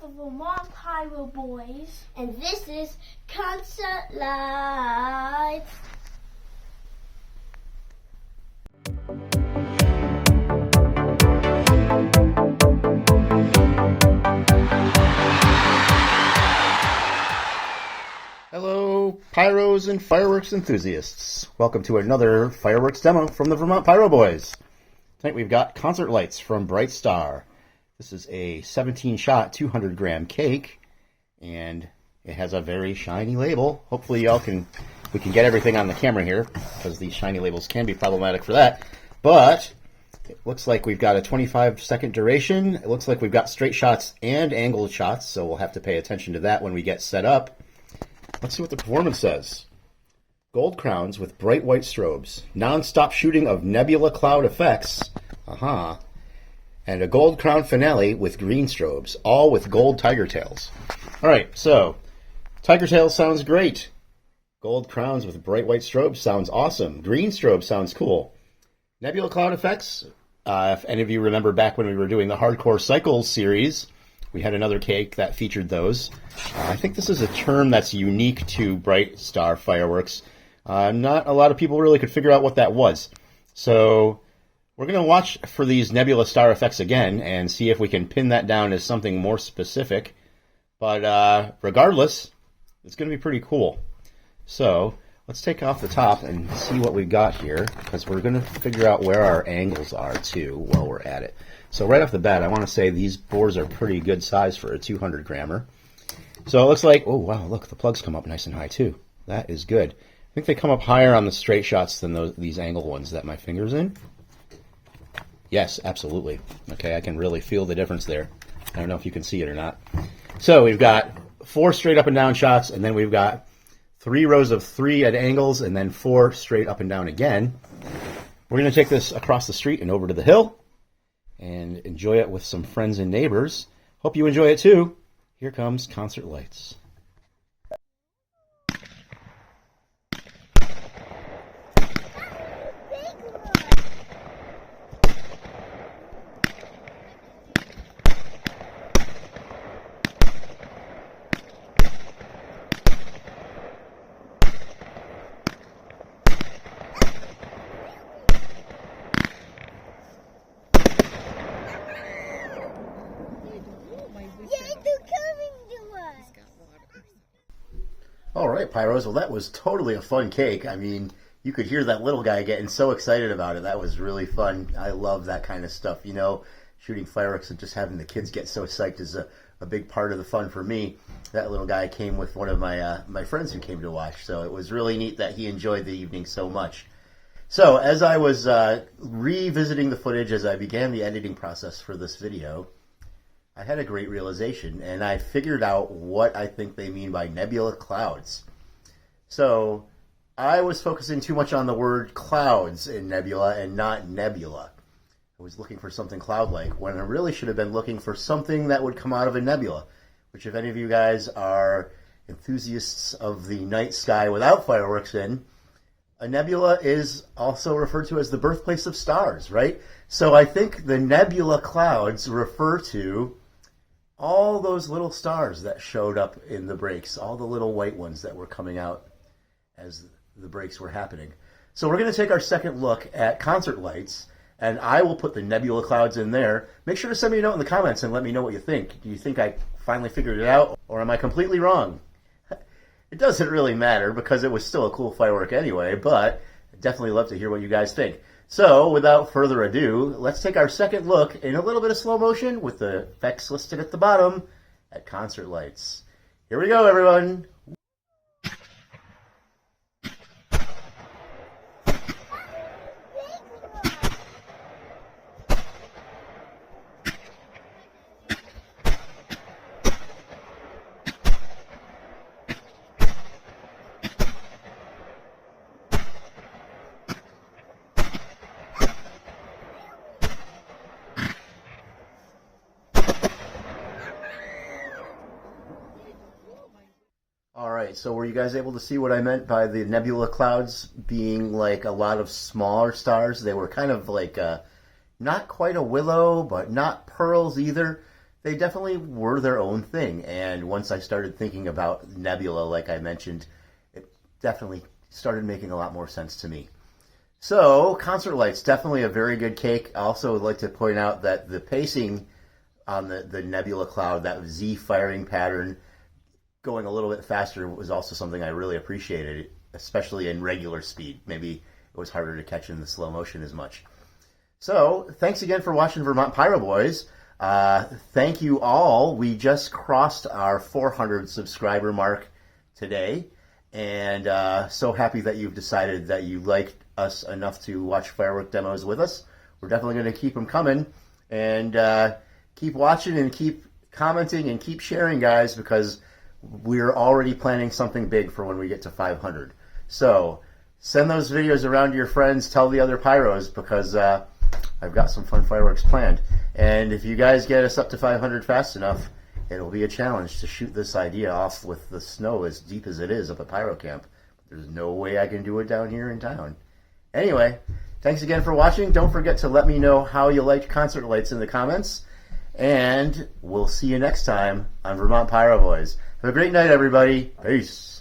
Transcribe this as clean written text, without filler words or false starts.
the Vermont Pyro Boys. And this is Concert Lights. Hello, pyros and fireworks enthusiasts. Welcome to another fireworks demo from the Vermont Pyro Boys. Tonight we've got concert lights from Brightstar. This is a 17-shot, 200-gram cake, and it has a very shiny label. Hopefully we can get everything on the camera here, because these shiny labels can be problematic for that. But it looks like we've got a 25-second duration. It looks like we've got straight shots and angled shots, so we'll have to pay attention to that when we get set up. Let's see what the performance says. Gold crowns with bright white strobes, non-stop shooting of Nebula Cloud effects, and a gold crown finale with green strobes, all with gold tiger tails. All right, so tiger tails sounds great. Gold crowns with bright white strobes sounds awesome. Green strobes sounds cool. Nebula Cloud effects, if any of you remember back when we were doing the Hardcore Cycles series, we had another cake that featured those. I think this is a term that's unique to Brightstar fireworks. Not a lot of people really could figure out what that was. So we're going to watch for these Nebula Star effects again and see if we can pin that down as something more specific. But regardless, it's going to be pretty cool. So let's take off the top and see what we've got here, because we're going to figure out where our angles are too while we're at it. So right off the bat, I want to say these bores are pretty good size for a 200 grammer. So it looks like, oh wow, look, the plugs come up nice and high too. That is good. I think they come up higher on the straight shots than these angle ones that my finger's in. Yes, absolutely. Okay, I can really feel the difference there. I don't know if you can see it or not. So we've got 4 straight up and down shots, and then we've got 3 rows of 3 at angles, and then 4 straight up and down again. We're going to take this across the street and over to the hill and enjoy it with some friends and neighbors. Hope you enjoy it too. Here comes Concert Lights. All right, Pyros. Well, that was totally a fun cake. I mean, you could hear that little guy getting so excited about it. That was really fun. I love that kind of stuff. You know, shooting fireworks and just having the kids get so psyched is a big part of the fun for me. That little guy came with one of my friends who came to watch, so it was really neat that he enjoyed the evening so much. So as I was revisiting the footage as I began the editing process for this video, I had a great realization, and I figured out what I think they mean by Nebula Clouds. So I was focusing too much on the word clouds in Nebula and not nebula. I was looking for something cloud-like when I really should have been looking for something that would come out of a nebula, which if any of you guys are enthusiasts of the night sky without fireworks in, a nebula is also referred to as the birthplace of stars, right? So I think the Nebula Clouds refer to all those little stars that showed up in the breaks, all the little white ones that were coming out as the breaks were happening. So we're going to take our second look at concert lights, and I will put the Nebula Clouds in there. Make sure to send me a note in the comments and let me know what you think. Do you think I finally figured it out, or am I completely wrong? It doesn't really matter because it was still a cool firework anyway, but I'd definitely love to hear what you guys think. So, without further ado, let's take our second look in a little bit of slow motion with the effects listed at the bottom at concert lights. Here we go, everyone. Alright, so were you guys able to see what I meant by the Nebula Clouds being like a lot of smaller stars? They were kind of like not quite a willow, but not pearls either. they definitely were their own thing. And once I started thinking about Nebula, like I mentioned, it definitely started making a lot more sense to me. So, concert lights, definitely a very good cake. I also would like to point out that the pacing on the Nebula Cloud, that Z firing pattern, going a little bit faster was also something I really appreciated, especially in regular speed. Maybe it was harder to catch in the slow motion as much. So, thanks again for watching Vermont Pyro Boys. Thank you all. We just crossed our 400 subscriber mark today, and so happy that you've decided that you liked us enough to watch firework demos with us. We're definitely going to keep them coming, and keep watching and keep commenting and keep sharing, guys, because we're already planning something big for when we get to 500. So send those videos around to your friends, tell the other pyros, because I've got some fun fireworks planned. And if you guys get us up to 500 fast enough, it'll be a challenge to shoot this idea off with the snow as deep as it is up at Pyro Camp. There's no way I can do it down here in town. Anyway, thanks again for watching. Don't forget to let me know how you liked concert lights in the comments. And we'll see you next time on Vermont Pyro Boys. Have a great night, everybody. Peace.